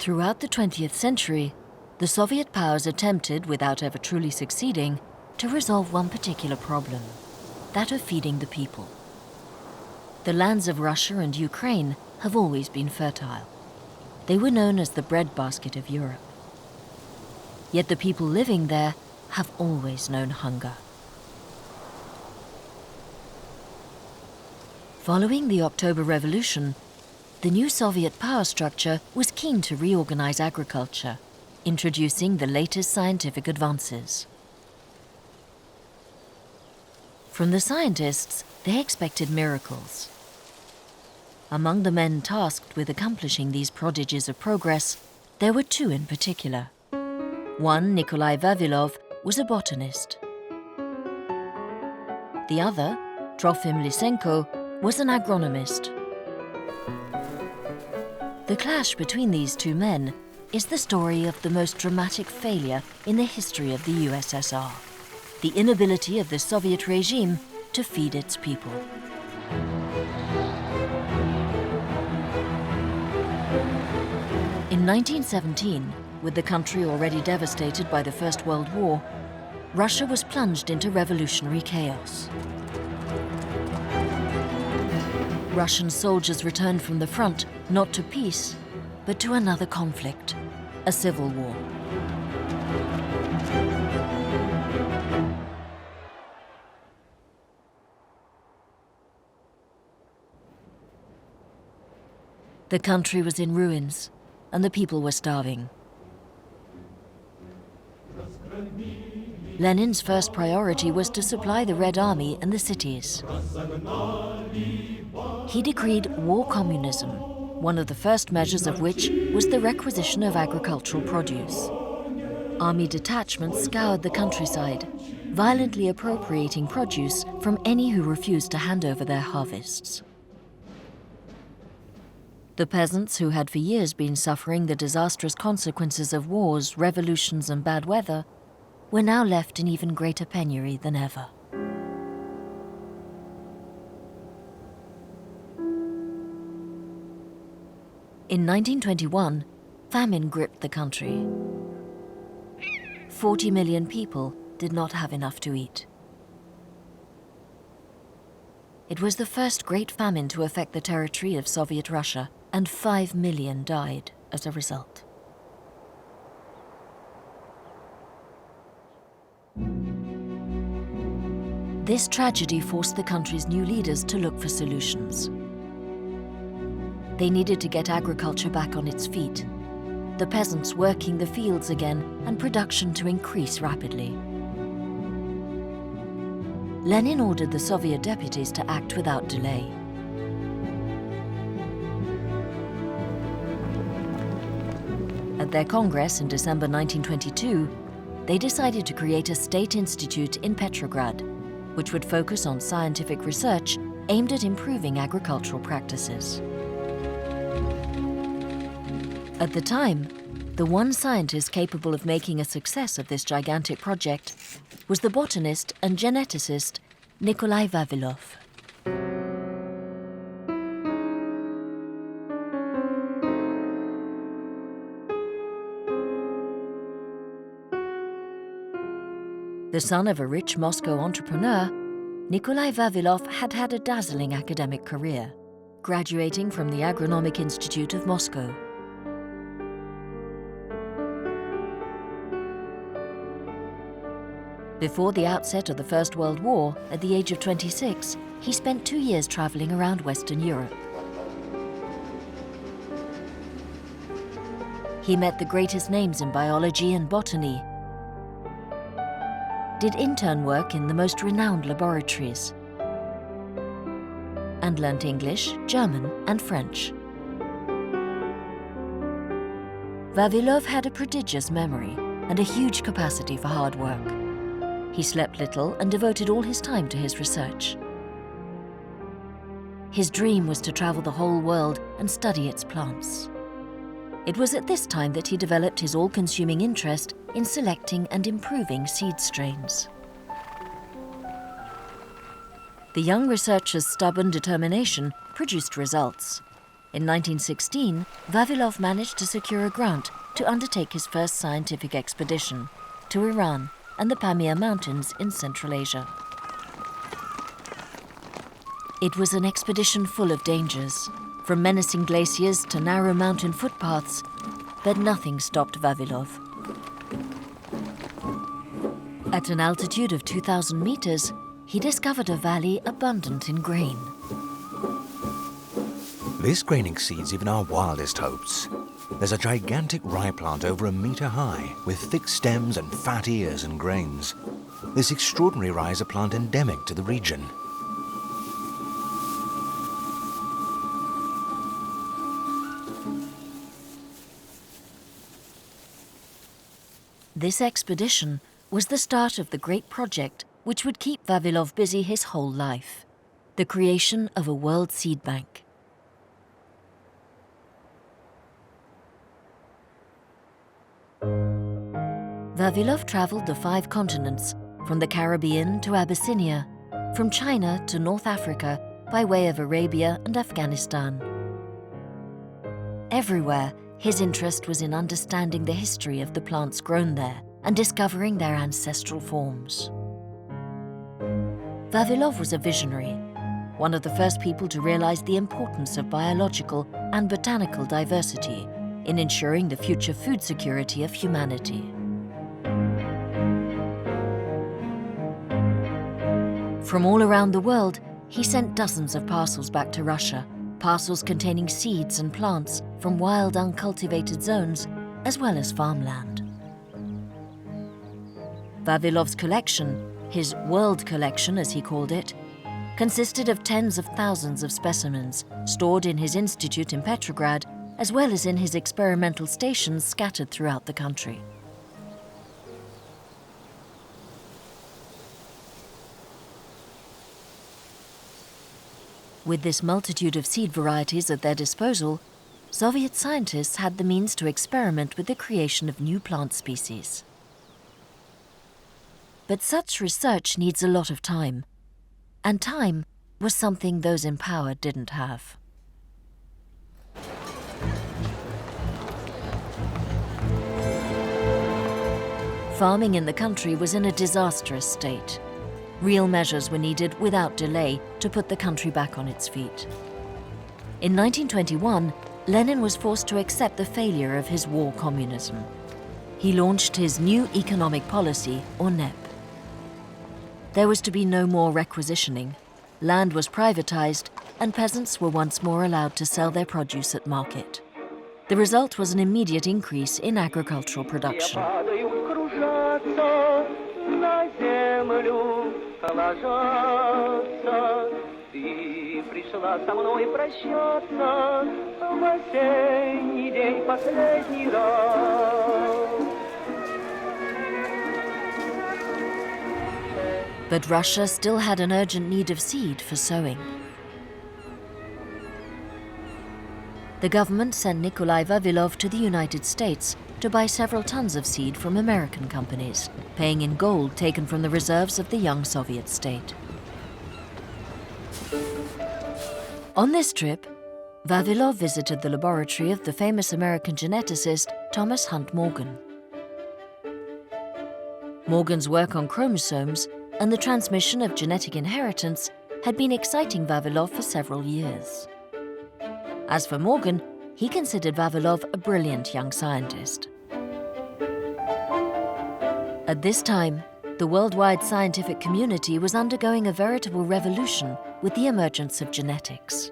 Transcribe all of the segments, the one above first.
Throughout the 20th century, the Soviet powers attempted, without ever truly succeeding, to resolve one particular problem, that of feeding the people. The lands of Russia and Ukraine have always been fertile. They were known as the breadbasket of Europe. Yet the people living there have always known hunger. Following the October Revolution, the new Soviet power structure was keen to reorganize agriculture, introducing the latest scientific advances. From the scientists, they expected miracles. Among the men tasked with accomplishing these prodigies of progress, there were two in particular. One, Nikolai Vavilov, was a botanist. The other, Trofim Lysenko, was an agronomist. The clash between these two men is the story of the most dramatic failure in the history of the USSR, the inability of the Soviet regime to feed its people. In 1917, with the country already devastated by the First World War, Russia was plunged into revolutionary chaos. Russian soldiers returned from the front not to peace, but to another conflict, a civil war. The country was in ruins, and the people were starving. Lenin's first priority was to supply the Red Army and the cities. He decreed war communism, one of the first measures of which was the requisition of agricultural produce. Army detachments scoured the countryside, violently appropriating produce from any who refused to hand over their harvests. The peasants, who had for years been suffering the disastrous consequences of wars, revolutions, and bad weather, were now left in even greater penury than ever. In 1921, famine gripped the country. 40 million people did not have enough to eat. It was the first great famine to affect the territory of Soviet Russia, and 5 million died as a result. This tragedy forced the country's new leaders to look for solutions. They needed to get agriculture back on its feet, the peasants working the fields again, and production to increase rapidly. Lenin ordered the Soviet deputies to act without delay. At their Congress in December 1922, they decided to create a state institute in Petrograd, which would focus on scientific research aimed at improving agricultural practices. At the time, the one scientist capable of making a success of this gigantic project was the botanist and geneticist Nikolai Vavilov. The son of a rich Moscow entrepreneur, Nikolai Vavilov had had a dazzling academic career, graduating from the Agronomic Institute of Moscow. Before the outset of the First World War, at the age of 26, he spent 2 years traveling around Western Europe. He met the greatest names in biology and botany, did intern work in the most renowned laboratories, and learnt English, German, and French. Vavilov had a prodigious memory and a huge capacity for hard work. He slept little and devoted all his time to his research. His dream was to travel the whole world and study its plants. It was at this time that he developed his all-consuming interest in selecting and improving seed strains. The young researcher's stubborn determination produced results. In 1916, Vavilov managed to secure a grant to undertake his first scientific expedition to Iran and the Pamir Mountains in Central Asia. It was an expedition full of dangers, from menacing glaciers to narrow mountain footpaths, but nothing stopped Vavilov. At an altitude of 2,000 meters, he discovered a valley abundant in grain. This grain exceeds even our wildest hopes. There's a gigantic rye plant over 1 meter high, with thick stems and fat ears and grains. This extraordinary rye is a plant endemic to the region. This expedition was the start of the great project which would keep Vavilov busy his whole life, the creation of a world seed bank. Vavilov traveled the 5 continents, from the Caribbean to Abyssinia, from China to North Africa by way of Arabia and Afghanistan. Everywhere, his interest was in understanding the history of the plants grown there and discovering their ancestral forms. Vavilov was a visionary, one of the first people to realize the importance of biological and botanical diversity in ensuring the future food security of humanity. From all around the world, he sent dozens of parcels back to Russia, parcels containing seeds and plants from wild, uncultivated zones, as well as farmland. Vavilov's collection, his world collection as he called it, consisted of tens of thousands of specimens stored in his institute in Petrograd, as well as in his experimental stations scattered throughout the country. With this multitude of seed varieties at their disposal, Soviet scientists had the means to experiment with the creation of new plant species. But such research needs a lot of time, and time was something those in power didn't have. Farming in the country was in a disastrous state. Real measures were needed without delay to put the country back on its feet. In 1921, Lenin was forced to accept the failure of his war communism. He launched his new economic policy, or NEP. There was to be no more requisitioning. Land was privatized, and peasants were once more allowed to sell their produce at market. The result was an immediate increase in agricultural production. But Russia still had an urgent need of seed for sowing. The government sent Nikolai Vavilov to the United States to buy several tons of seed from American companies, paying in gold taken from the reserves of the young Soviet state. On this trip, Vavilov visited the laboratory of the famous American geneticist Thomas Hunt Morgan. Morgan's work on chromosomes and the transmission of genetic inheritance had been exciting Vavilov for several years. As for Morgan, he considered Vavilov a brilliant young scientist. At this time, the worldwide scientific community was undergoing a veritable revolution with the emergence of genetics.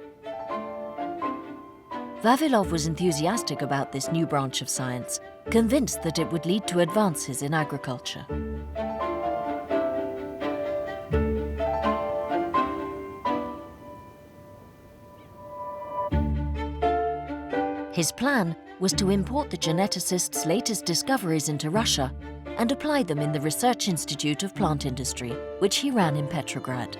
Vavilov was enthusiastic about this new branch of science, convinced that it would lead to advances in agriculture. His plan was to import the geneticist's latest discoveries into Russia and apply them in the Research Institute of Plant Industry, which he ran in Petrograd.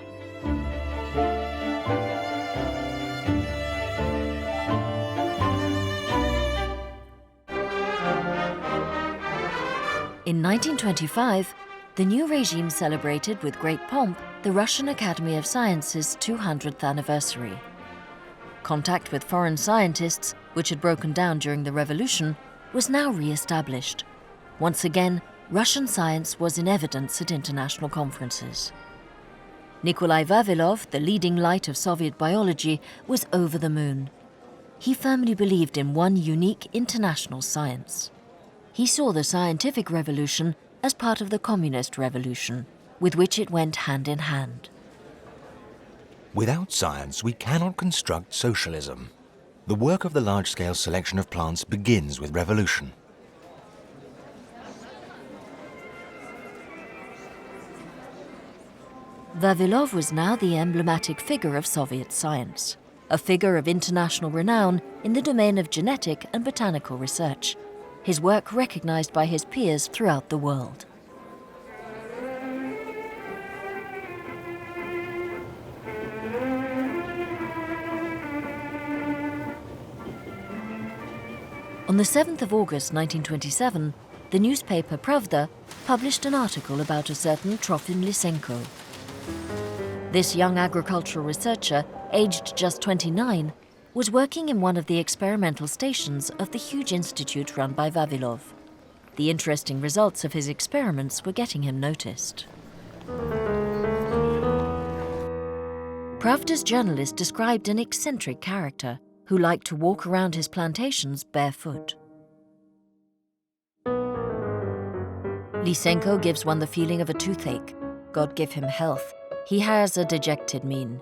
In 1925, the new regime celebrated with great pomp the Russian Academy of Sciences' 200th anniversary. Contact with foreign scientists, which had broken down during the revolution, was now re-established. Once again, Russian science was in evidence at international conferences. Nikolai Vavilov, the leading light of Soviet biology, was over the moon. He firmly believed in one unique international science. He saw the scientific revolution as part of the communist revolution, with which it went hand in hand. Without science, we cannot construct socialism. The work of the large-scale selection of plants begins with revolution. Vavilov was now the emblematic figure of Soviet science, a figure of international renown in the domain of genetic and botanical research, his work recognized by his peers throughout the world. On the 7th of August 1927, the newspaper Pravda published an article about a certain Trofim Lysenko. This young agricultural researcher, aged just 29, was working in one of the experimental stations of the huge institute run by Vavilov. The interesting results of his experiments were getting him noticed. Pravda's journalist described an eccentric character who liked to walk around his plantations barefoot. Lyssenko gives one the feeling of a toothache. God give him health. He has a dejected mien.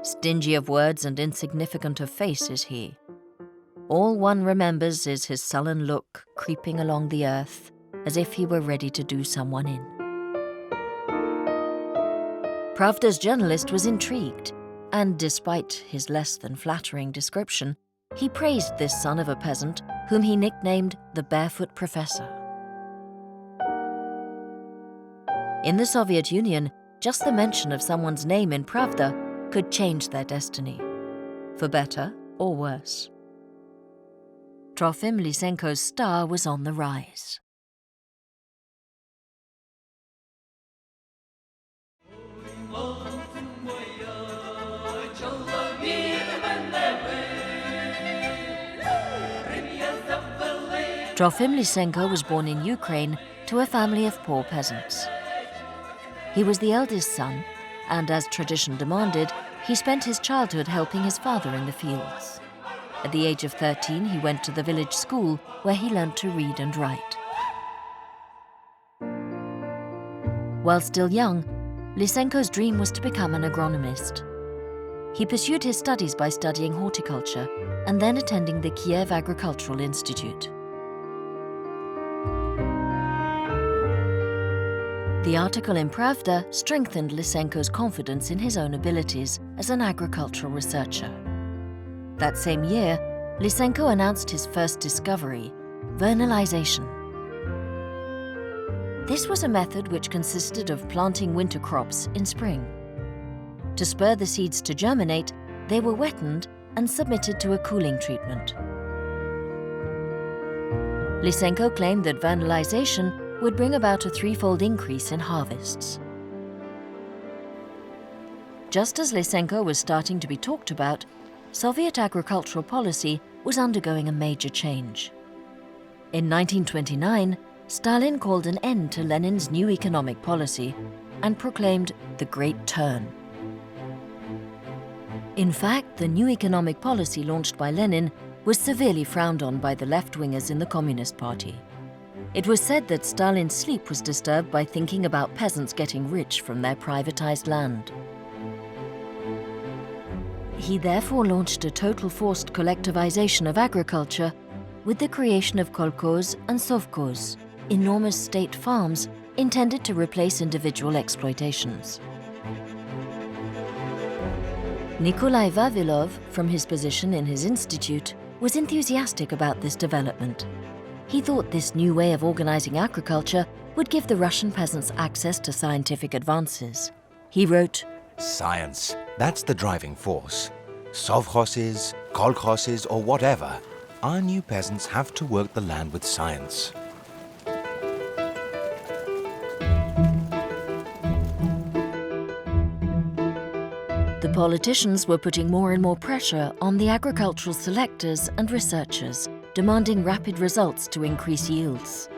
Stingy of words and insignificant of face is he. All one remembers is his sullen look creeping along the earth, as if he were ready to do someone in. Pravda's journalist was intrigued, and despite his less than flattering description, he praised this son of a peasant, whom he nicknamed the Barefoot Professor. In the Soviet Union, just the mention of someone's name in Pravda could change their destiny, for better or worse. Trofim Lysenko's star was on the rise. Trofim Lysenko was born in Ukraine to a family of poor peasants. He was the eldest son, and as tradition demanded, he spent his childhood helping his father in the fields. At the age of 13, he went to the village school where he learnt to read and write. While still young, Lyssenko's dream was to become an agronomist. He pursued his studies by studying horticulture and then attending the Kiev Agricultural Institute. The article in Pravda strengthened Lyssenko's confidence in his own abilities as an agricultural researcher. That same year, Lyssenko announced his first discovery, vernalization. This was a method which consisted of planting winter crops in spring. To spur the seeds to germinate, they were wettened and submitted to a cooling treatment. Lyssenko claimed that vernalization would bring about a threefold increase in harvests. Just as Lyssenko was starting to be talked about, Soviet agricultural policy was undergoing a major change. In 1929, Stalin called an end to Lenin's new economic policy and proclaimed the Great Turn. In fact, the new economic policy launched by Lenin was severely frowned on by the left-wingers in the Communist Party. It was said that Stalin's sleep was disturbed by thinking about peasants getting rich from their privatized land. He therefore launched a total forced collectivization of agriculture with the creation of kolkhoz and sovkhoz, enormous state farms intended to replace individual exploitations. Nikolai Vavilov, from his position in his institute, was enthusiastic about this development. He thought this new way of organizing agriculture would give the Russian peasants access to scientific advances. He wrote, Science, that's the driving force. Sovkhozes, kolkhozes, or whatever, our new peasants have to work the land with science. The The politicians were putting more and more pressure on the agricultural selectors and researchers, demanding rapid results to increase yields.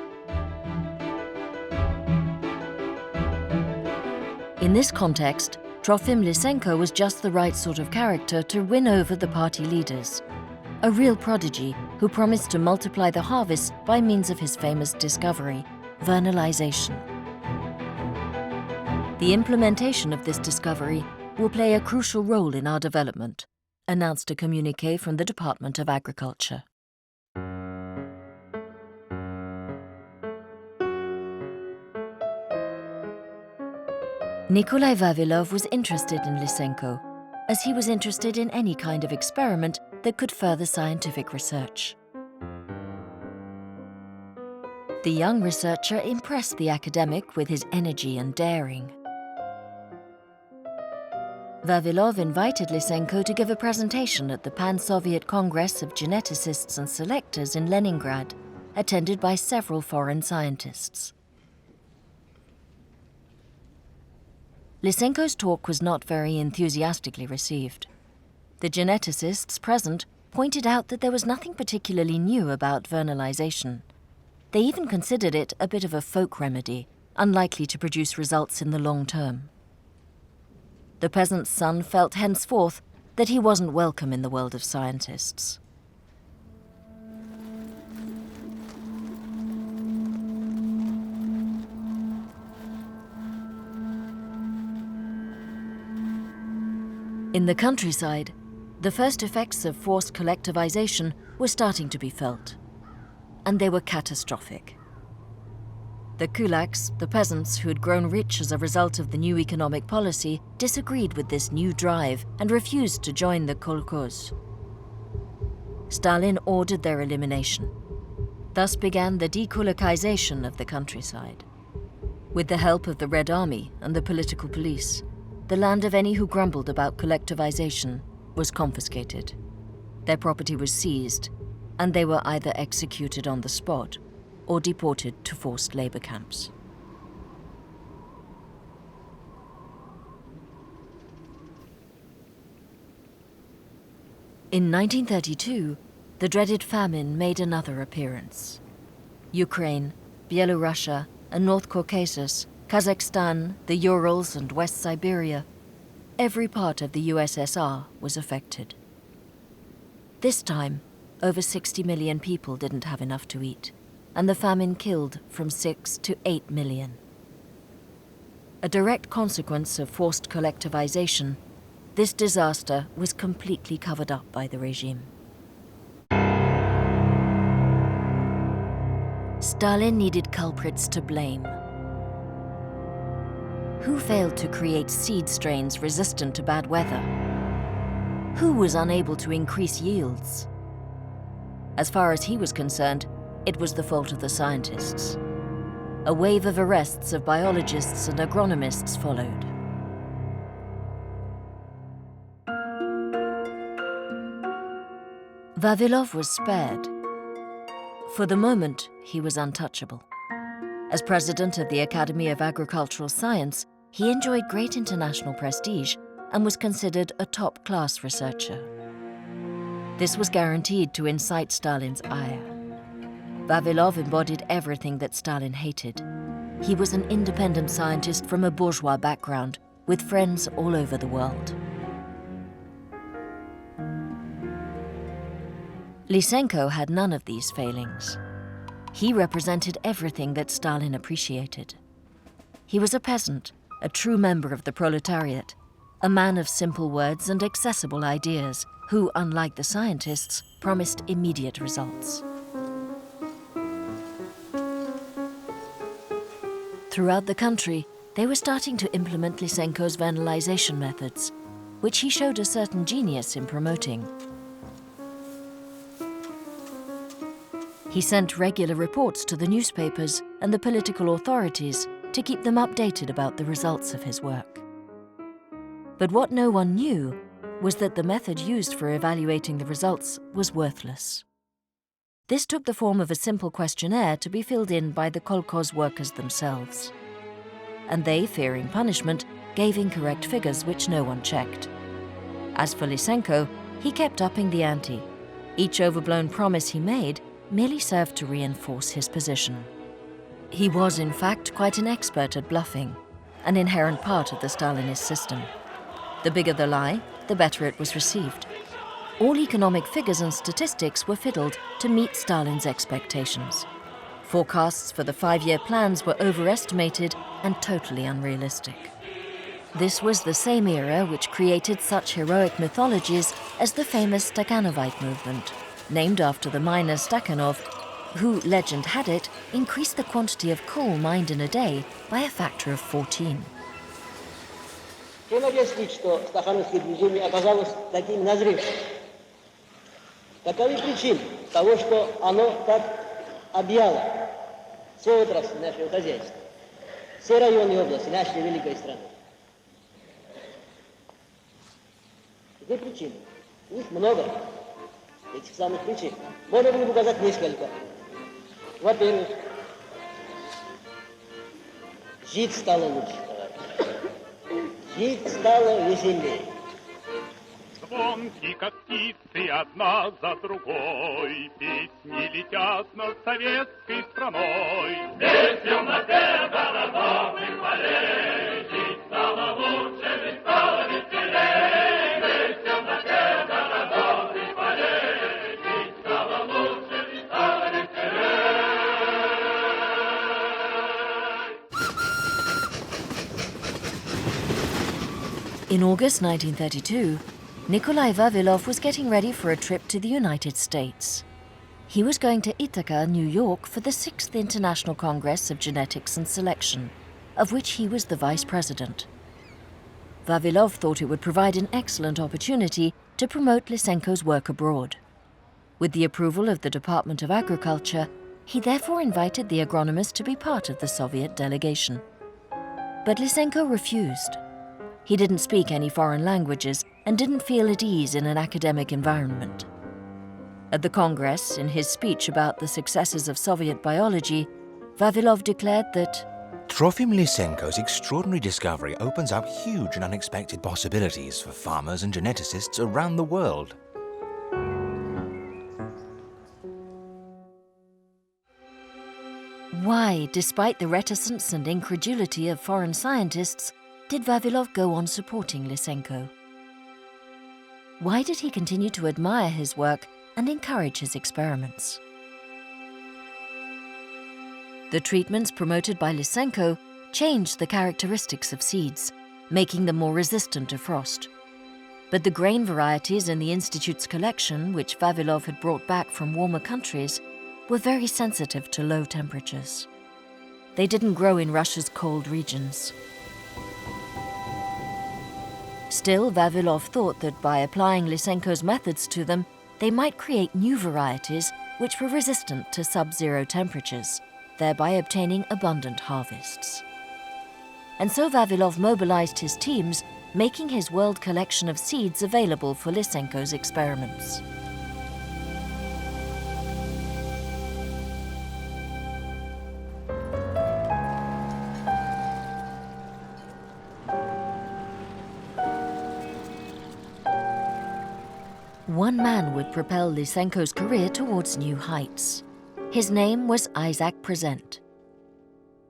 In this context, Trofim Lysenko was just the right sort of character to win over the party leaders. A real prodigy who promised to multiply the harvest by means of his famous discovery, vernalization. The implementation of this discovery will play a crucial role in our development, announced a communiqué from the Department of Agriculture. Nikolai Vavilov was interested in Lyssenko, as he was interested in any kind of experiment that could further scientific research. The young researcher impressed the academic with his energy and daring. Vavilov invited Lyssenko to give a presentation at the Pan-Soviet Congress of Geneticists and Selectors in Leningrad, attended by several foreign scientists. Lyssenko's talk was not very enthusiastically received. The geneticists present pointed out that there was nothing particularly new about vernalization. They even considered it a bit of a folk remedy, unlikely to produce results in the long term. The peasant's son felt henceforth that he wasn't welcome in the world of scientists. In the countryside, the first effects of forced collectivization were starting to be felt, and they were catastrophic. The kulaks, the peasants who had grown rich as a result of the new economic policy, disagreed with this new drive and refused to join the kolkhoz. Stalin ordered their elimination. Thus began the dekulakization of the countryside. With the help of the Red Army and the political police, the land of any who grumbled about collectivization was confiscated. Their property was seized, and they were either executed on the spot or deported to forced labor camps. In 1932, the dreaded famine made another appearance. Ukraine, Byelorussia, and North Caucasus, Kazakhstan, the Urals, and West Siberia, every part of the USSR was affected. This time, over 60 million people didn't have enough to eat, and the famine killed from 6 to 8 million. A direct consequence of forced collectivization, this disaster was completely covered up by the regime. Stalin needed culprits to blame. Who failed to create seed strains resistant to bad weather? Who was unable to increase yields? As far as he was concerned, it was the fault of the scientists. A wave of arrests of biologists and agronomists followed. Vavilov was spared. For the moment, he was untouchable. As president of the Academy of Agricultural Science, he enjoyed great international prestige and was considered a top-class researcher. This was guaranteed to incite Stalin's ire. Vavilov embodied everything that Stalin hated. He was an independent scientist from a bourgeois background, with friends all over the world. Lyssenko had none of these failings. He represented everything that Stalin appreciated. He was a peasant, a true member of the proletariat, a man of simple words and accessible ideas, who, unlike the scientists, promised immediate results. Throughout the country, they were starting to implement Lyssenko's vernalization methods, which he showed a certain genius in promoting. He sent regular reports to the newspapers and the political authorities to keep them updated about the results of his work. But what no one knew was that the method used for evaluating the results was worthless. This took the form of a simple questionnaire to be filled in by the kolkhoz workers themselves. And they, fearing punishment, gave incorrect figures which no one checked. As for Lyssenko, he kept upping the ante. Each overblown promise he made merely served to reinforce his position. He was, in fact, quite an expert at bluffing, an inherent part of the Stalinist system. The bigger the lie, the better it was received. All economic figures and statistics were fiddled to meet Stalin's expectations. Forecasts for the 5-year plans were overestimated and totally unrealistic. This was the same era which created such heroic mythologies as the famous Stakhanovite movement, named after the miner Stakhanov, who, legend had it, increased the quantity of coal mined in a day by a factor of 14. Чем объяснить, что стахановское движение оказалось таким назревшим? Каковы причины того, что оно так объяло все отрасли нашего хозяйства, все районы и области нашей великой страны? Где причины? Их много, этих самых причин. Можно было бы указать несколько. Во-первых, жить стало лучше, товарищи. Жить стало веселее. Звонки, как птицы, одна за другой, песни летят над советской страной. Здесь в темноте городов и полей, жить стало лучше, жить стало веселей. Здесь в темноте городов и полей, жить стало лучше, жить стало веселей. In August 1932, Nikolai Vavilov was getting ready for a trip to the United States. He was going to Ithaca, New York, for the 6th International Congress of Genetics and Selection, of which he was the vice president. Vavilov thought it would provide an excellent opportunity to promote Lyssenko's work abroad. With the approval of the Department of Agriculture, he therefore invited the agronomist to be part of the Soviet delegation. But Lyssenko refused. He didn't speak any foreign languages and didn't feel at ease in an academic environment. At the Congress, in his speech about the successes of Soviet biology, Vavilov declared that Trofim Lysenko's extraordinary discovery opens up huge and unexpected possibilities for farmers and geneticists around the world. Why, despite the reticence and incredulity of foreign scientists, did Vavilov go on supporting Lyssenko? Why did he continue to admire his work and encourage his experiments? The treatments promoted by Lyssenko changed the characteristics of seeds, making them more resistant to frost. But the grain varieties in the Institute's collection, which Vavilov had brought back from warmer countries, were very sensitive to low temperatures. They didn't grow in Russia's cold regions. Still, Vavilov thought that by applying Lyssenko's methods to them, they might create new varieties which were resistant to sub-zero temperatures, thereby obtaining abundant harvests. And so Vavilov mobilized his teams, making his world collection of seeds available for Lyssenko's experiments. One man would propel Lyssenko's career towards new heights. His name was Isaac Present.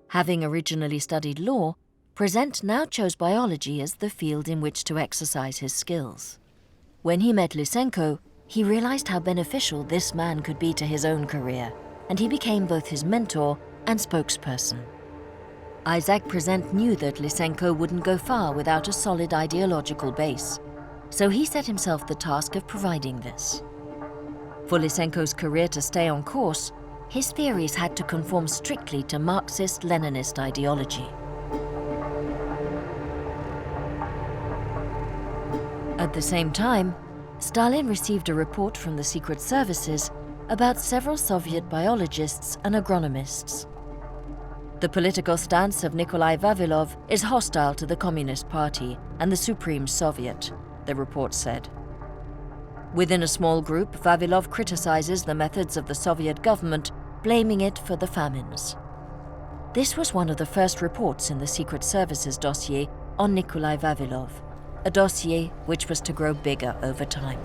Having originally studied law, Present now chose biology as the field in which to exercise his skills. When he met Lyssenko, he realized how beneficial this man could be to his own career, and he became both his mentor and spokesperson. Isaac Present knew that Lyssenko wouldn't go far without a solid ideological base, so he set himself the task of providing this. For Lyssenko's career to stay on course, his theories had to conform strictly to Marxist-Leninist ideology. At the same time, Stalin received a report from the secret services about several Soviet biologists and agronomists. The political stance of Nikolai Vavilov is hostile to the Communist Party and the Supreme Soviet, the report said. Within a small group, Vavilov criticizes the methods of the Soviet government, blaming it for the famines. This was one of the first reports in the Secret Services dossier on Nikolai Vavilov. a dossier which was to grow bigger over time.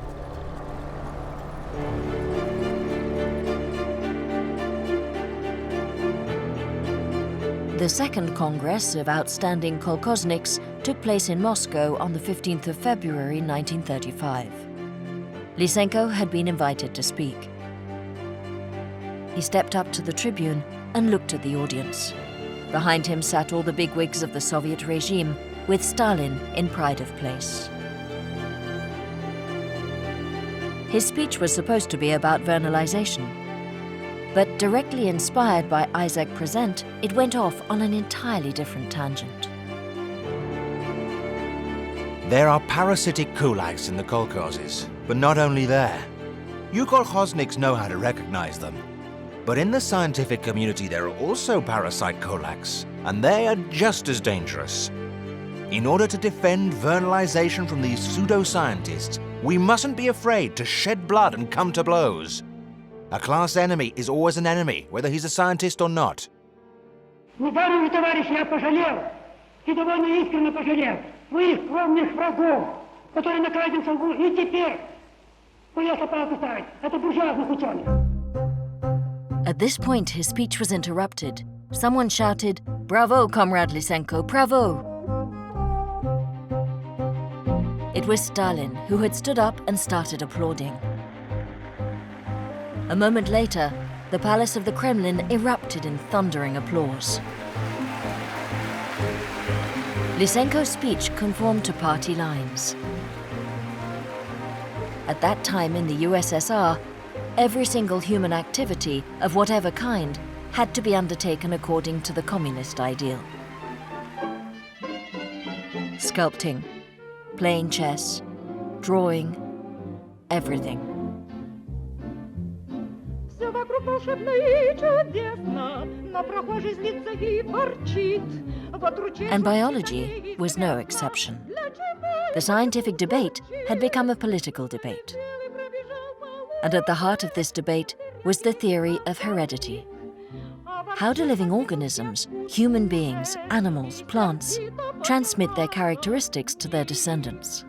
The Second Congress of Outstanding Kolkhozniks took place in Moscow on the 15th of February 1935. Lyssenko had been invited to speak. He stepped up to the tribune and looked at the audience. Behind him sat all the bigwigs of the Soviet regime, with Stalin in pride of place. His speech was supposed to be about vernalization, but directly inspired by Isaac Present, it went off on an entirely different tangent. There are parasitic kulaks in the kolkhozes, but not only there. You kolkhozniks know how to recognize them. But in the scientific community there are also parasite kulaks, and they are just as dangerous. In order to defend vernalization from these pseudo-scientists, we mustn't be afraid to shed blood and come to blows. A class enemy is always an enemy, whether he's a scientist or not. Недаром, товарищи, я пожалел, и довольно искренне пожалел, своих кровных врагов, которые на каждом шагу и теперь боятся поставить. Это буржуазных ученых. At this point, his speech was interrupted. Someone shouted, "Bravo, Comrade Lyssenko, bravo!" It was Stalin, who had stood up and started applauding. A moment later, the palace of the Kremlin erupted in thundering applause. Lyssenko's speech conformed to party lines. At that time in the USSR, every single human activity, of whatever kind, had to be undertaken according to the communist ideal. Sculpting, playing chess, drawing, everything. And biology was no exception. The scientific debate had become a political debate. And at the heart of this debate was the theory of heredity. How do living organisms, human beings, animals, plants, transmit their characteristics to their descendants?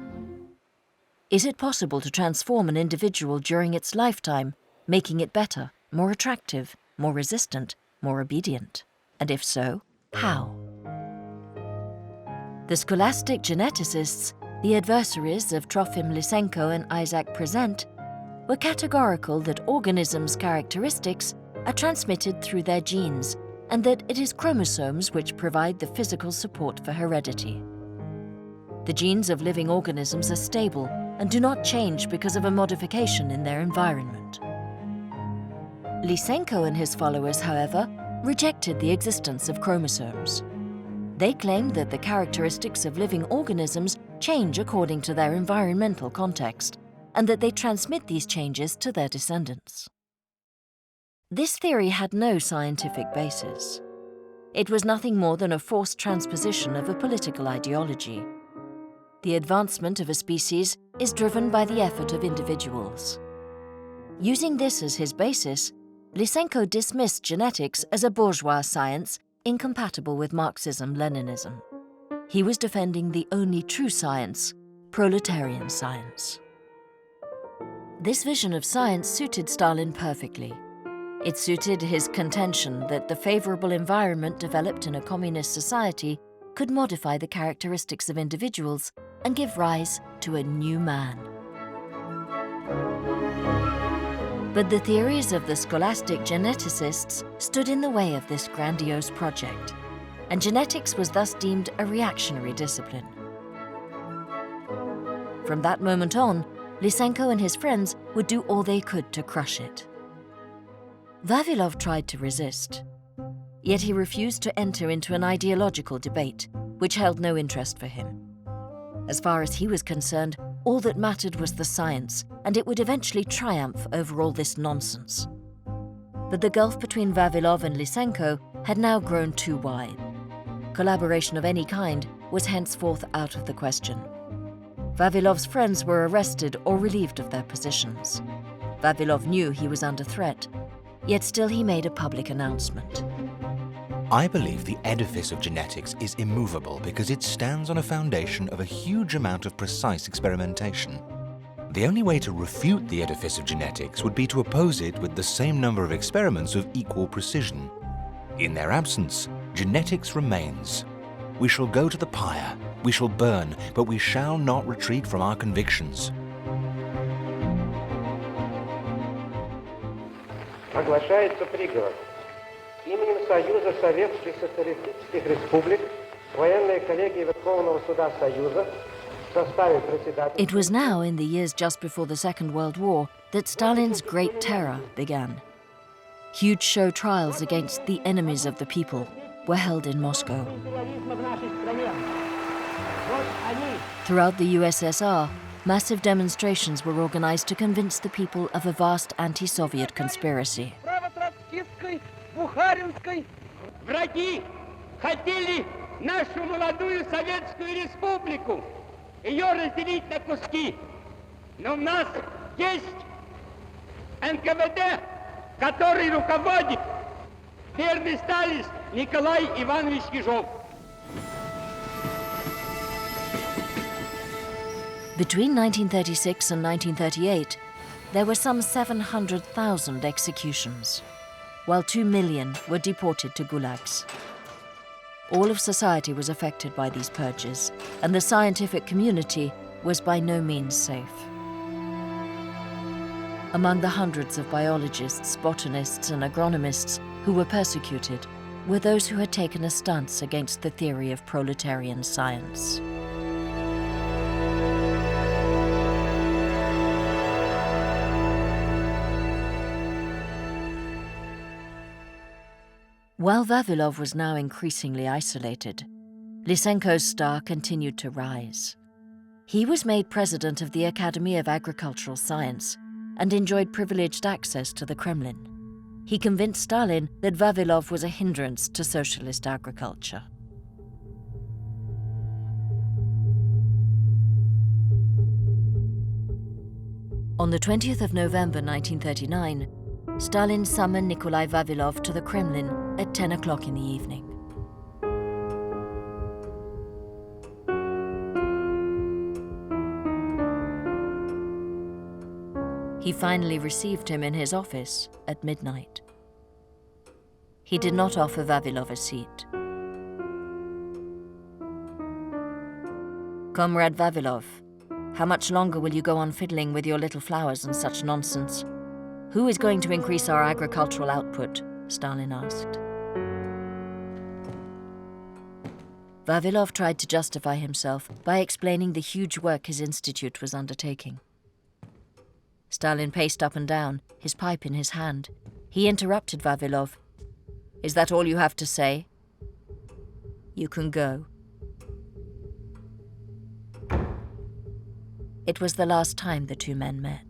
Is it possible to transform an individual during its lifetime, making it better, more attractive, more resistant, more obedient? And if so, how? The scholastic geneticists, the adversaries of Trofim Lysenko and Isaac Present, were categorical that organisms' characteristics are transmitted through their genes and that it is chromosomes which provide the physical support for heredity. The genes of living organisms are stable and do not change because of a modification in their environment. Lyssenko and his followers, however, rejected the existence of chromosomes. They claimed that the characteristics of living organisms change according to their environmental context, and that they transmit these changes to their descendants. This theory had no scientific basis. It was nothing more than a forced transposition of a political ideology. The advancement of a species is driven by the effort of individuals. Using this as his basis, Lyssenko dismissed genetics as a bourgeois science incompatible with Marxism-Leninism. He was defending the only true science, proletarian science. This vision of science suited Stalin perfectly. It suited his contention that the favorable environment developed in a communist society could modify the characteristics of individuals and give rise to a new man. But the theories of the scholastic geneticists stood in the way of this grandiose project, and genetics was thus deemed a reactionary discipline. From that moment on, Lyssenko and his friends would do all they could to crush it. Vavilov tried to resist, yet he refused to enter into an ideological debate, which held no interest for him. As far as he was concerned, all that mattered was the science, and it would eventually triumph over all this nonsense. But the gulf between Vavilov and Lyssenko had now grown too wide. Collaboration of any kind was henceforth out of the question. Vavilov's friends were arrested or relieved of their positions. Vavilov knew he was under threat, yet still he made a public announcement. I believe the edifice of genetics is immovable because it stands on a foundation of a huge amount of precise experimentation. The only way to refute the edifice of genetics would be to oppose it with the same number of experiments of equal precision. In their absence, genetics remains. We shall go to the pyre, we shall burn, but we shall not retreat from our convictions. Оглашается приговор. Именем Союза Советских Социалистических Республик военная коллегия Верховного Суда Союза в составе председателя... It was now, in the years just before the Second World War, that Stalin's Great Terror began. Huge show trials against the enemies of the people were held in Moscow. Throughout the USSR, massive demonstrations were organized to convince the people of a vast anti-Soviet conspiracy. Враги хотели нашу молодую Советскую Республику, ее разделить на куски. Но у нас есть НКВД, который руководит первый сталинист Николай Иванович Ежов. Between 1936 and 1938, there were some 700,000 executions, while 2 million were deported to gulags. All of society was affected by these purges, and the scientific community was by no means safe. Among the hundreds of biologists, botanists, and agronomists who were persecuted were those who had taken a stance against the theory of proletarian science. While Vavilov was now increasingly isolated, Lyssenko's star continued to rise. He was made president of the Academy of Agricultural Science and enjoyed privileged access to the Kremlin. He convinced Stalin that Vavilov was a hindrance to socialist agriculture. On the 20th of November 1939, Stalin summoned Nikolai Vavilov to the Kremlin at 10 o'clock in the evening. He finally received him in his office at midnight. He did not offer Vavilov a seat. Comrade Vavilov, how much longer will you go on fiddling with your little flowers and such nonsense? Who is going to increase our agricultural output? Stalin asked. Vavilov tried to justify himself by explaining the huge work his institute was undertaking. Stalin paced up and down, his pipe in his hand. He interrupted Vavilov. Is that all you have to say? You can go. It was the last time the two men met.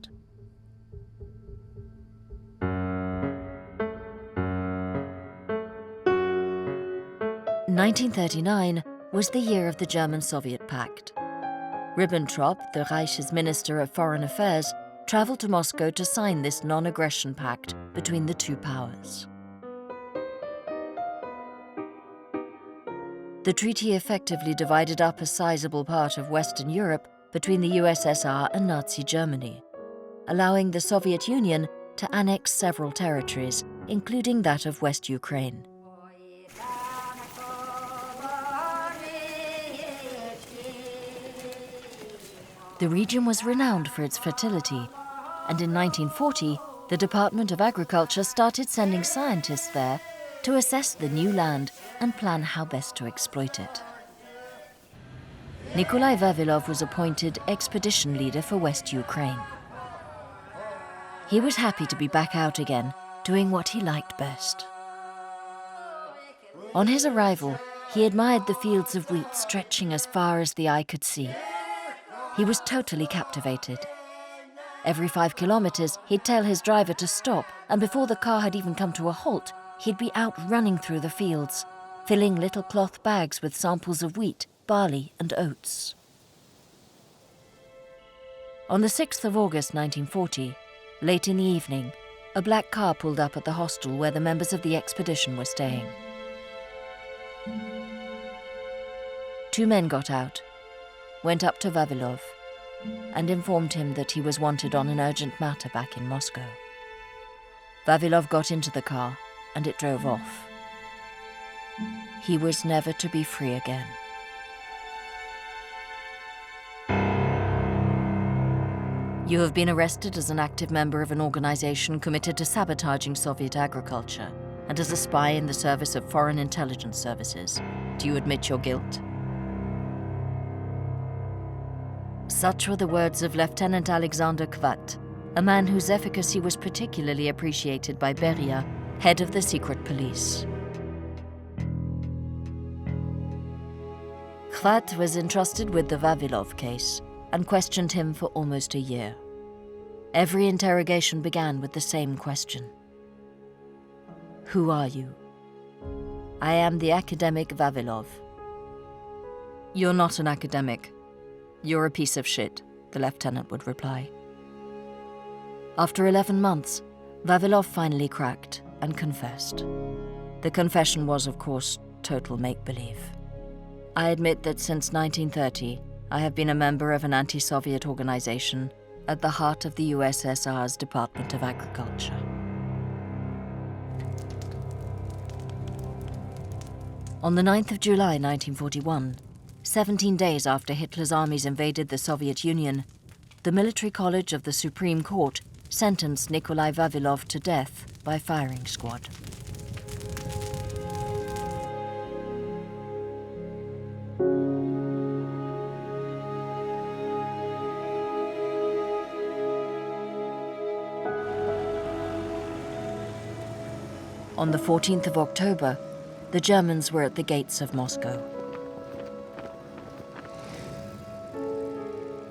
1939 was the year of the German-Soviet Pact. Ribbentrop, the Reich's Minister of Foreign Affairs, traveled to Moscow to sign this non-aggression pact between the two powers. The treaty effectively divided up a sizable part of Western Europe between the USSR and Nazi Germany, allowing the Soviet Union to annex several territories, including that of West Ukraine. The region was renowned for its fertility, and in 1940, the Department of Agriculture started sending scientists there to assess the new land and plan how best to exploit it. Nikolai Vavilov was appointed expedition leader for West Ukraine. He was happy to be back out again, doing what he liked best. On his arrival, he admired the fields of wheat stretching as far as the eye could see. He was totally captivated. Every 5 kilometers, he'd tell his driver to stop, and before the car had even come to a halt, he'd be out running through the fields, filling little cloth bags with samples of wheat, barley, and oats. On the 6th of August 1940, late in the evening, a black car pulled up at the hostel where the members of the expedition were staying. Two men got out, went up to Vavilov, and informed him that he was wanted on an urgent matter back in Moscow. Vavilov got into the car, and it drove off. He was never to be free again. You have been arrested as an active member of an organization committed to sabotaging Soviet agriculture and as a spy in the service of foreign intelligence services. Do you admit your guilt? Such were the words of Lieutenant Alexander Kvat, a man whose efficacy was particularly appreciated by Beria, head of the secret police. Kvat was entrusted with the Vavilov case and questioned him for almost a year. Every interrogation began with the same question. Who are you? I am the academic Vavilov. You're not an academic. You're a piece of shit, the lieutenant would reply. After 11 months, Vavilov finally cracked and confessed. The confession was, of course, total make-believe. I admit that since 1930, I have been a member of an anti-Soviet organization at the heart of the USSR's Department of Agriculture. On the 9th of July 1941, 17 days after Hitler's armies invaded the Soviet Union, the military college of the Supreme Court sentenced Nikolai Vavilov to death by firing squad. On the 14th of October, the Germans were at the gates of Moscow.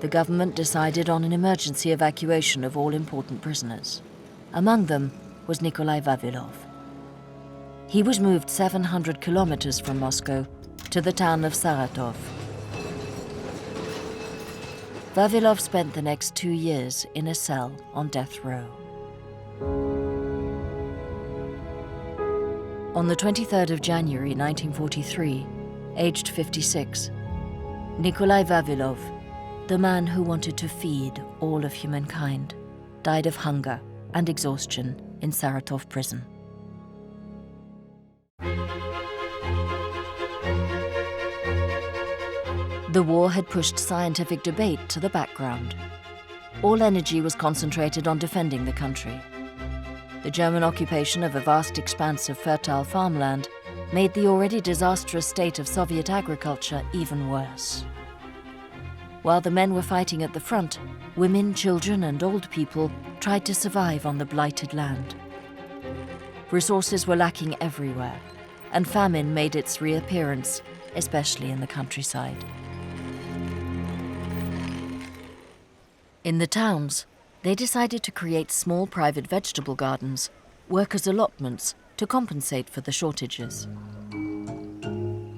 The government decided on an emergency evacuation of all important prisoners. Among them was Nikolai Vavilov. He was moved 700 kilometers from Moscow to the town of Saratov. Vavilov spent the next 2 years in a cell on death row. On the 23rd of January 1943, aged 56, Nikolai Vavilov, the man who wanted to feed all of humankind, died of hunger and exhaustion in Saratov prison. The war had pushed scientific debate to the background. All energy was concentrated on defending the country. The German occupation of a vast expanse of fertile farmland made the already disastrous state of Soviet agriculture even worse. While the men were fighting at the front, women, children, and old people tried to survive on the blighted land. Resources were lacking everywhere, and famine made its reappearance, especially in the countryside. In the towns, they decided to create small private vegetable gardens, workers' allotments, to compensate for the shortages.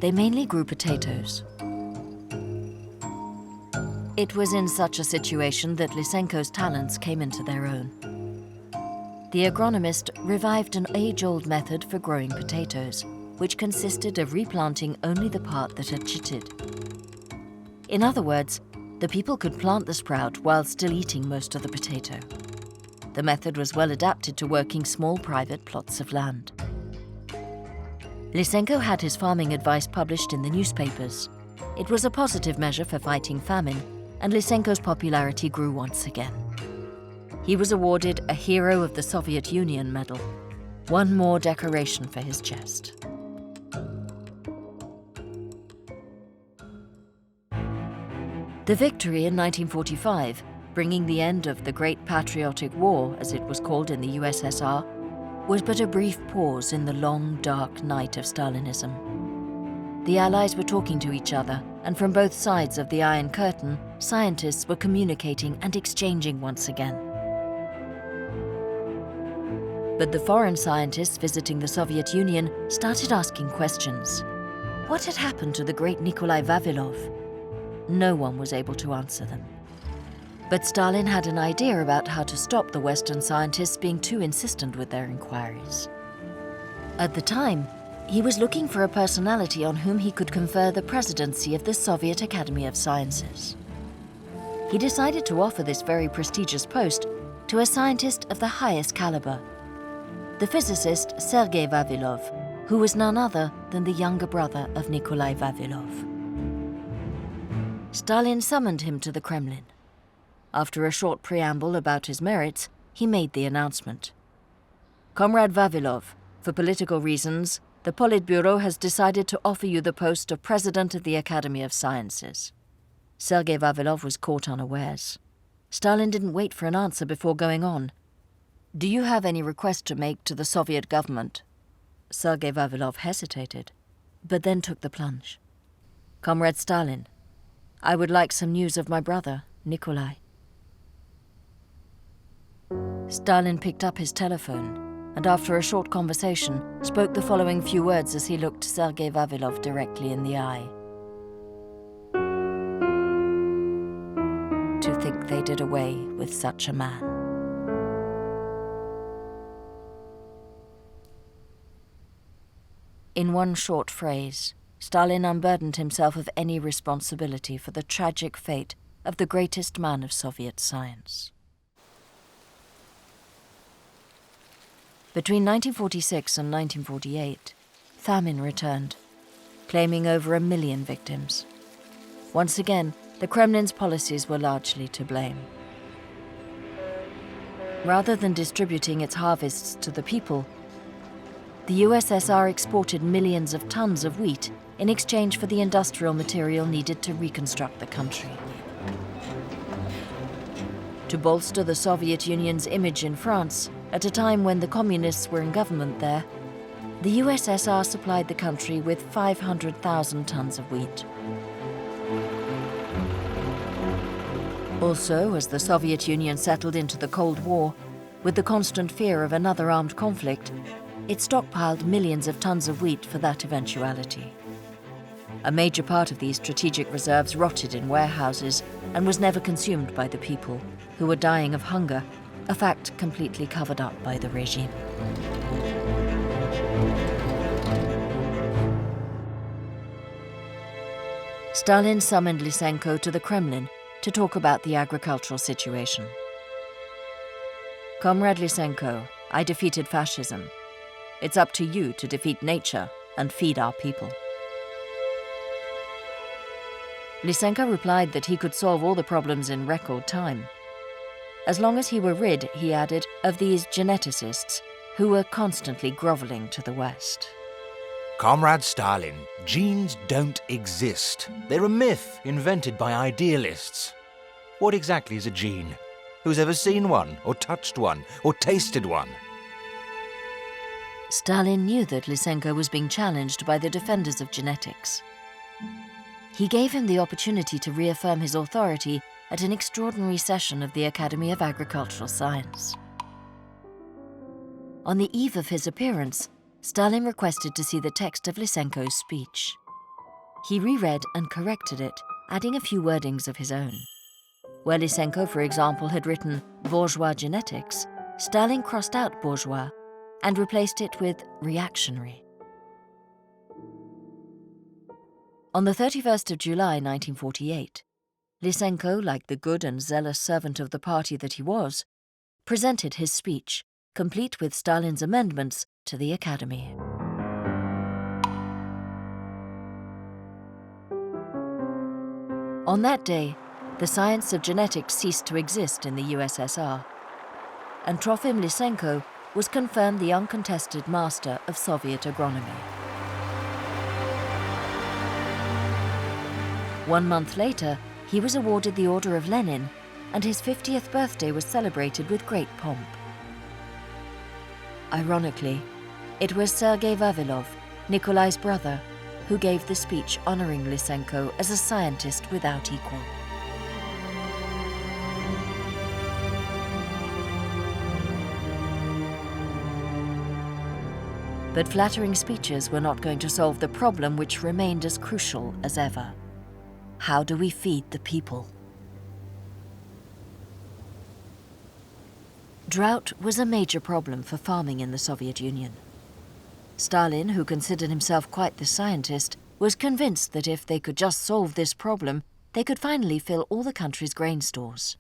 They mainly grew potatoes. It was in such a situation that Lyssenko's talents came into their own. The agronomist revived an age-old method for growing potatoes, which consisted of replanting only the part that had chitted. In other words, the people could plant the sprout while still eating most of the potato. The method was well adapted to working small private plots of land. Lyssenko had his farming advice published in the newspapers. It was a positive measure for fighting famine, and Lyssenko's popularity grew once again. He was awarded a Hero of the Soviet Union medal, one more decoration for his chest. The victory in 1945, bringing the end of the Great Patriotic War, as it was called in the USSR, was but a brief pause in the long, dark night of Stalinism. The Allies were talking to each other, and from both sides of the Iron Curtain, scientists were communicating and exchanging once again. But the foreign scientists visiting the Soviet Union started asking questions. What had happened to the great Nikolai Vavilov? No one was able to answer them. But Stalin had an idea about how to stop the Western scientists being too insistent with their inquiries. At the time, He was looking for a personality on whom he could confer the presidency of the Soviet Academy of Sciences. He decided to offer this very prestigious post to a scientist of the highest caliber, the physicist Sergei Vavilov, who was none other than the younger brother of Nikolai Vavilov. Stalin summoned him to the Kremlin. After a short preamble about his merits, he made the announcement. Comrade Vavilov, for political reasons, the Politburo has decided to offer you the post of President of the Academy of Sciences. Sergei Vavilov was caught unawares. Stalin didn't wait for an answer before going on. Do you have any request to make to the Soviet government? Sergei Vavilov hesitated, but then took the plunge. Comrade Stalin, I would like some news of my brother, Nikolai. Stalin picked up his telephone and after a short conversation spoke the following few words as he looked Sergei Vavilov directly in the eye. To think they did away with such a man. In one short phrase, Stalin unburdened himself of any responsibility for the tragic fate of the greatest man of Soviet science. Between 1946 and 1948, famine returned, claiming over 1 million victims. Once again, the Kremlin's policies were largely to blame. Rather than distributing its harvests to the people, the USSR exported millions of tons of wheat in exchange for the industrial material needed to reconstruct the country. To bolster the Soviet Union's image in France, at a time when the communists were in government there, the USSR supplied the country with 500,000 tons of wheat. Also, as the Soviet Union settled into the Cold War, with the constant fear of another armed conflict, it stockpiled millions of tons of wheat for that eventuality. A major part of these strategic reserves rotted in warehouses and was never consumed by the people, who were dying of hunger, a fact completely covered up by the regime. Stalin summoned Lyssenko to the Kremlin to talk about the agricultural situation. Comrade Lyssenko, I defeated fascism. It's up to you to defeat nature and feed our people. Lyssenko replied that he could solve all the problems in record time. As long as he were rid, he added, of these geneticists who were constantly groveling to the West. Comrade Stalin, genes don't exist. They're a myth invented by idealists. What exactly is a gene? Who's ever seen one, or touched one, or tasted one? Stalin knew that Lyssenko was being challenged by the defenders of genetics. He gave him the opportunity to reaffirm his authority at an extraordinary session of the Academy of Agricultural Science. On the eve of his appearance, Stalin requested to see the text of Lyssenko's speech. He reread and corrected it, adding a few wordings of his own. Where Lyssenko, for example, had written bourgeois genetics, Stalin crossed out bourgeois and replaced it with reactionary. On the 31st of July 1948, Lyssenko, like the good and zealous servant of the party that he was, presented his speech, complete with Stalin's amendments, to the Academy. On that day, the science of genetics ceased to exist in the USSR, and Trofim Lysenko was confirmed the uncontested master of Soviet agronomy. 1 month later, he was awarded the Order of Lenin, and his 50th birthday was celebrated with great pomp. Ironically, it was Sergei Vavilov, Nikolai's brother, who gave the speech honoring Lyssenko as a scientist without equal. But flattering speeches were not going to solve the problem which remained as crucial as ever. How do we feed the people? Drought was a major problem for farming in the Soviet Union. Stalin, who considered himself quite the scientist, was convinced that if they could just solve this problem, they could finally fill all the country's grain stores.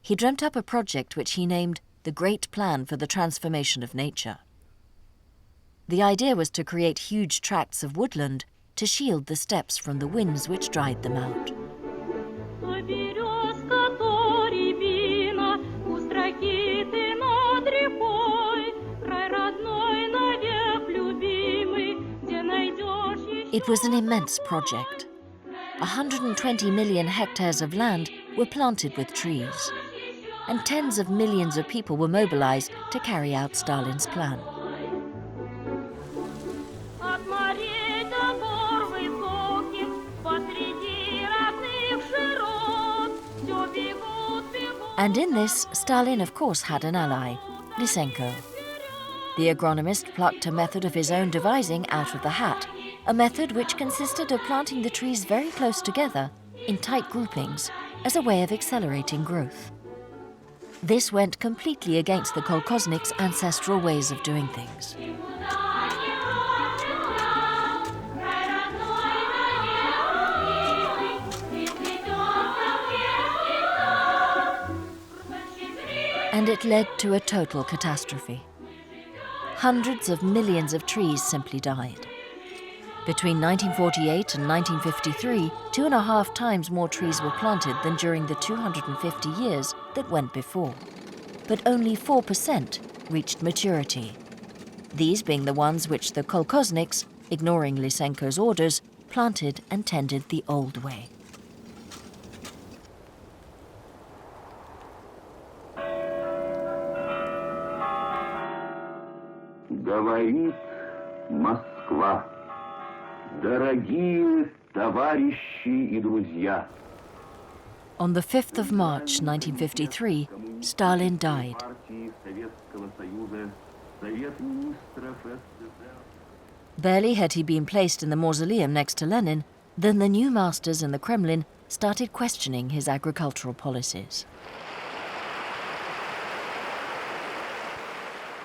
He dreamt up a project which he named the Great Plan for the Transformation of Nature. The idea was to create huge tracts of woodland to shield the steppes from the winds which dried them out. It was an immense project. 120 million hectares of land were planted with trees, and tens of millions of people were mobilized to carry out Stalin's plan. And in this, Stalin of course had an ally, Lyssenko. The agronomist plucked a method of his own devising out of the hat, a method which consisted of planting the trees very close together in tight groupings as a way of accelerating growth. This went completely against the kolkhozniks' ancestral ways of doing things. And it led to a total catastrophe. Hundreds of millions of trees simply died. Between 1948 and 1953, 2.5 times more trees were planted than during the 250 years that went before. But only 4% reached maturity, these being the ones which the kolkhozniks, ignoring Lyssenko's orders, planted and tended the old way. Говорит Москва. Дорогие товарищи и друзья. On the 5th of March 1953, Stalin died. Barely had he been placed in the mausoleum next to Lenin, than the new masters in the Kremlin started questioning his agricultural policies.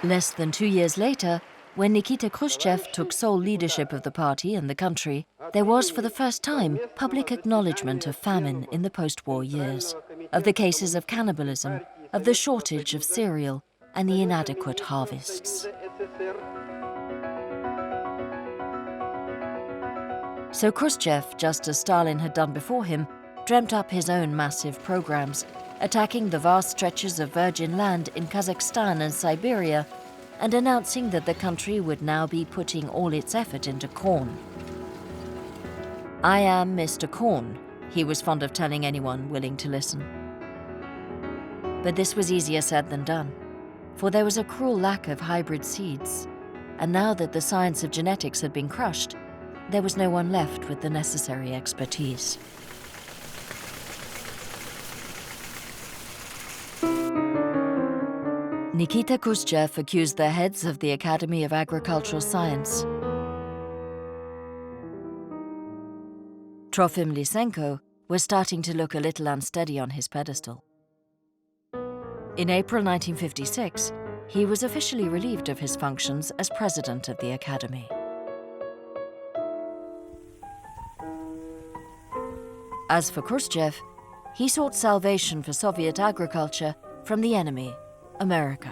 Less than 2 years later, when Nikita Khrushchev took sole leadership of the party and the country, there was for the first time public acknowledgement of famine in the post-war years, of the cases of cannibalism, of the shortage of cereal and the inadequate harvests. So Khrushchev, just as Stalin had done before him, dreamt up his own massive programs, attacking the vast stretches of virgin land in Kazakhstan and Siberia, and announcing that the country would now be putting all its effort into corn. "I am Mr. Corn," he was fond of telling anyone willing to listen. But this was easier said than done, for there was a cruel lack of hybrid seeds, and now that the science of genetics had been crushed, there was no one left with the necessary expertise. Nikita Khrushchev accused the heads of the Academy of Agricultural Science. Trofim Lysenko was starting to look a little unsteady on his pedestal. In April 1956, he was officially relieved of his functions as president of the Academy. As for Khrushchev, he sought salvation for Soviet agriculture from the enemy, America.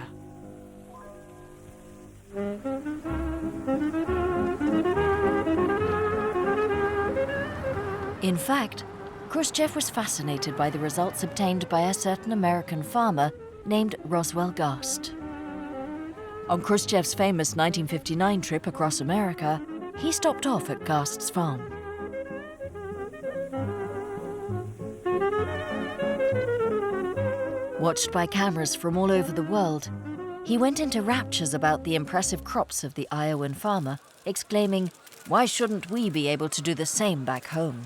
In fact, Khrushchev was fascinated by the results obtained by a certain American farmer named Roswell Gast. On Khrushchev's famous 1959 trip across America, he stopped off at Gast's farm. Watched by cameras from all over the world, he went into raptures about the impressive crops of the Iowan farmer, exclaiming, "Why shouldn't we be able to do the same back home?"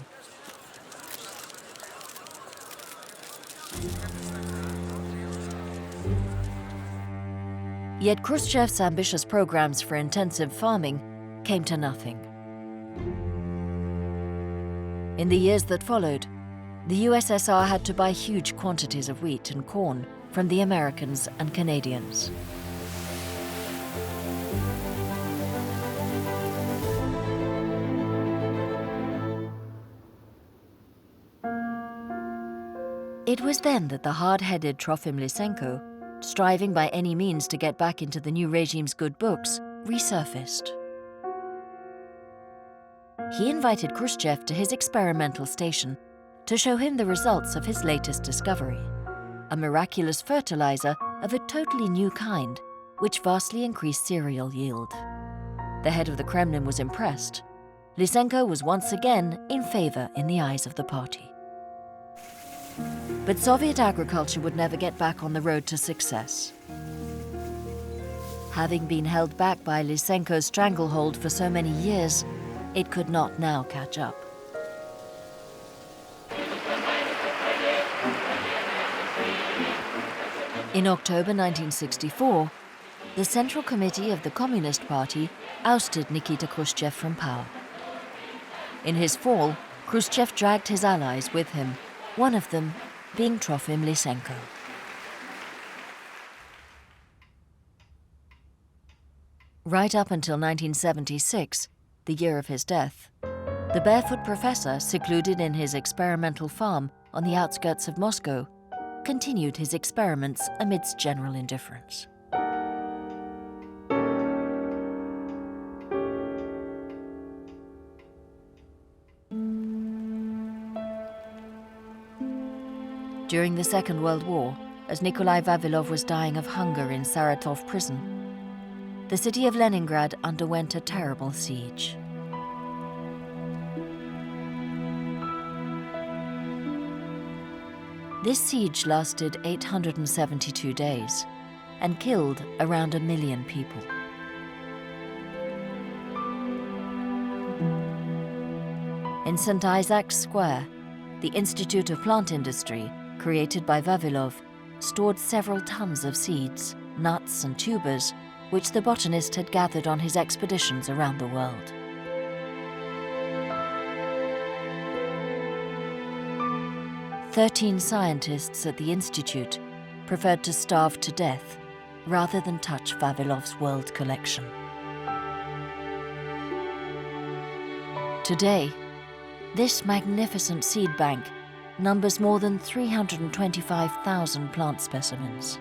Yet Khrushchev's ambitious programs for intensive farming came to nothing. In the years that followed, the USSR had to buy huge quantities of wheat and corn from the Americans and Canadians. It was then that the hard-headed Trofim Lysenko, striving by any means to get back into the new regime's good books, resurfaced. He invited Khrushchev to his experimental station to show him the results of his latest discovery, a miraculous fertilizer of a totally new kind, which vastly increased cereal yield. The head of the Kremlin was impressed. Lyssenko was once again in favor in the eyes of the party. But Soviet agriculture would never get back on the road to success. Having been held back by Lyssenko's stranglehold for so many years, it could not now catch up. In October 1964, the Central Committee of the Communist Party ousted Nikita Khrushchev from power. In his fall, Khrushchev dragged his allies with him, one of them being Trofim Lysenko. Right up until 1976, the year of his death, the barefoot professor, secluded in his experimental farm on the outskirts of Moscow, continued his experiments amidst general indifference. During the Second World War, as Nikolai Vavilov was dying of hunger in Saratov prison, the city of Leningrad underwent a terrible siege. This siege lasted 872 days and killed around 1 million people. In St. Isaac's Square, the Institute of Plant Industry, created by Vavilov, stored several tons of seeds, nuts and tubers, which the botanist had gathered on his expeditions around the world. "13 scientists at the Institute preferred to starve to death rather than touch Vavilov's world collection. Today, this magnificent seed bank numbers more than 325,000 plant specimens.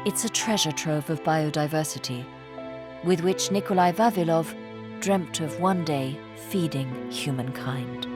It's a treasure trove of biodiversity, with which Nikolai Vavilov dreamt of one day feeding humankind.